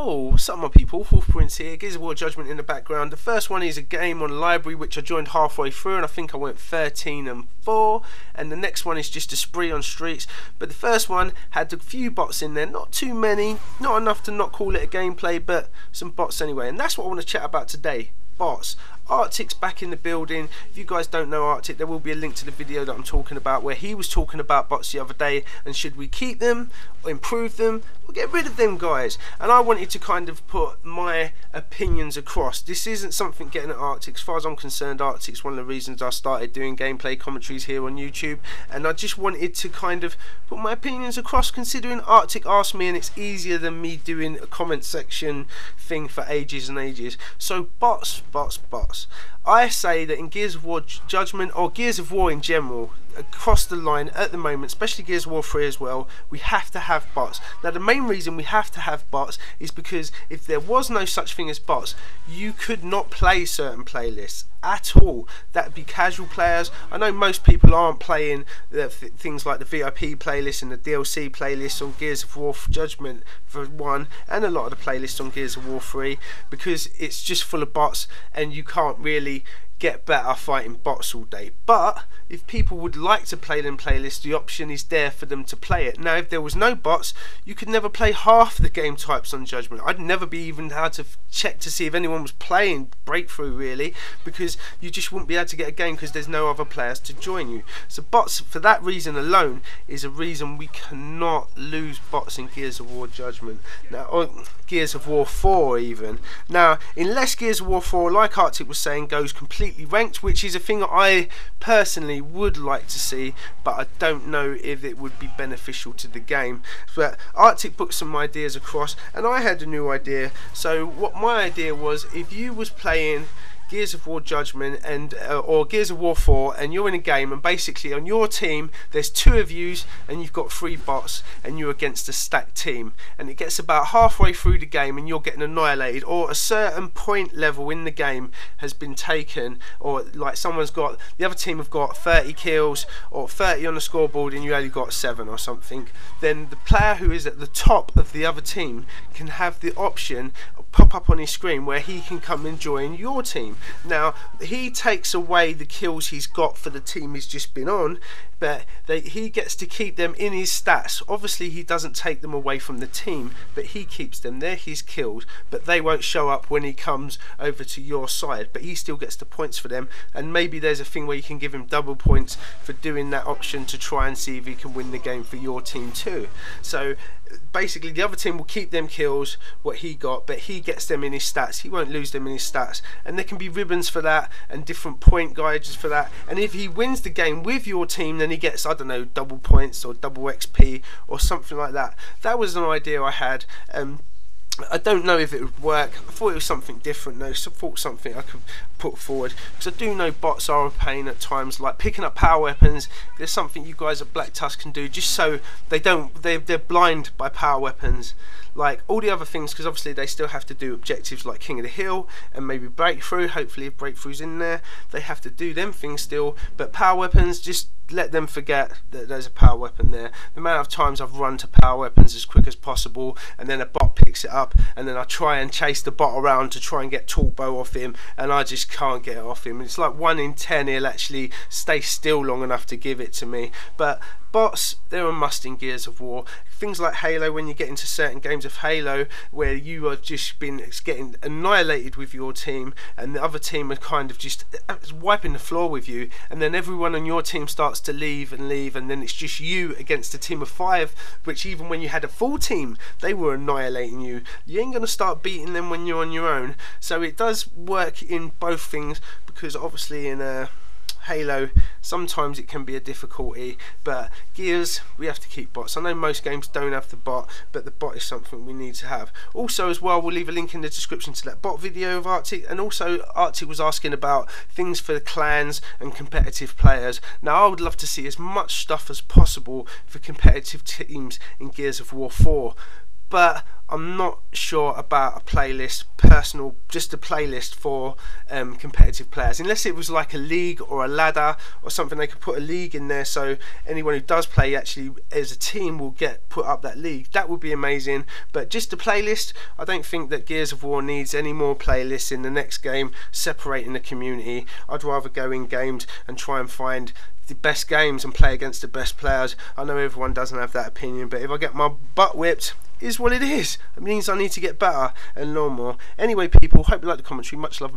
Yo, what's up my people, Wolf Prince here, Gears of War Judgment in the background. The first one is a game on library which I joined halfway through and I think I went 13 and 4, and the next one is just a spree on streets. But the first one had a few bots in there, not too many, not enough to not call it a gameplay, but some bots anyway, and that's what I want to chat about today. Bots. Arctic's back in the building. If you guys don't know Arctic, there will be a link to the video that I'm talking about where he was talking about bots the other day, and should we keep them or improve them or get rid of them guys. And I wanted to kind of put my opinions across. This isn't something getting at Arctic. As far as I'm concerned, Arctic's one of the reasons I started doing gameplay commentaries here on YouTube, and I just wanted to kind of put my opinions across, considering Arctic asked me and it's easier than me doing a comment section thing for ages and ages. So bots. I say that in Gears of War Judgment, or Gears of War in general, across the line at the moment, especially Gears of War 3 as well, we have to have bots. Now the main reason we have to have bots is because if there was no such thing as bots, you could not play certain playlists at all. That would be casual players. I know most people aren't playing things like the VIP playlist and the DLC playlists on Gears of War Judgment for 1, and a lot of the playlists on Gears of War 3, because it's just full of bots and you can't really get better fighting bots all day. But if people would like to play them playlists, the option is there for them to play it. Now if there was no bots, you could never play half the game types on Judgment. I'd never be even able to check to see if anyone was playing Breakthrough really, because you just wouldn't be able to get a game because there's no other players to join you. So bots, for that reason alone, is a reason we cannot lose bots in Gears of War Judgment. Now, or Gears of War 4 even. Now, unless Gears of War 4, like Arctic was saying, goes completely ranked, which is a thing that I personally would like to see, but I don't know if it would be beneficial to the game. But Arctic put some ideas across and I had a new idea. So what my idea was, if you was playing Gears of War Judgment and or Gears of War 4 and you're in a game and basically on your team there's 2 of yous and you've got 3 bots and you're against a stacked team, and it gets about halfway through the game and you're getting annihilated, or a certain point level in the game has been taken, or like someone's got, the other team have got 30 kills or 30 on the scoreboard and you only got 7 or something, then the player who is at the top of the other team can have the option pop up on his screen where he can come and join your team. Now he takes away the kills he's got for the team he's just been on, but he gets to keep them in his stats. Obviously he doesn't take them away from the team, but he keeps them. They're his kills, but they won't show up when he comes over to your side, but he still gets the points for them. And maybe there's a thing where you can give him double points for doing that option to try and see if he can win the game for your team too. So basically the other team will keep them kills what he got, but he gets them in his stats. He won't lose them in his stats, and there can be ribbons for that and different point gauges for that. And if he wins the game with your team, then he gets, I don't know, double points or double XP or something like that. That was an idea I had. I don't know if it would work. I thought it was something different though, so I thought something I could put forward, because I do know bots are a pain at times, like picking up power weapons. There's something you guys at Black Tusk can do just so they're blind by power weapons like all the other things, because obviously they still have to do objectives like King of the Hill and maybe Breakthrough. Hopefully if Breakthrough's in there, they have to do them things still, but power weapons, just let them forget that there's a power weapon there. The amount of times I've run to power weapons as quick as possible and then a bot picks it up and then I try and chase the bot around to try and get Torque Bow off him, and I just can't get it off him. It's like 1 in 10 he'll actually stay still long enough to give it to me. But bots, they're a must in Gears of War. Things like Halo, when you get into certain games of Halo where you are just getting annihilated with your team and the other team are kind of just wiping the floor with you, and then everyone on your team starts to leave, and then it's just you against a team of 5, which even when you had a full team they were annihilating you. You ain't going to start beating them when you're on your own. So it does work in both things, because obviously in Halo sometimes it can be a difficulty, but Gears, we have to keep bots. I know most games don't have the bot, but the bot is something we need to have. Also as well, we'll leave a link in the description to that bot video of Arctic, and also Arctic was asking about things for the clans and competitive players. Now I would love to see as much stuff as possible for competitive teams in Gears of War 4. but I'm not sure about a playlist, just a playlist for competitive players, unless it was like a league or a ladder or something. They could put a league in there so anyone who does play actually as a team will get put up that league. That would be amazing. But just a playlist, I don't think that Gears of War needs any more playlists in the next game separating the community. I'd rather go in games and try and find the best games and play against the best players. I know everyone doesn't have that opinion, but if I get my butt whipped, is what it is. It means I need to get better and learn more. Anyway, people, hope you like the commentary. Much love.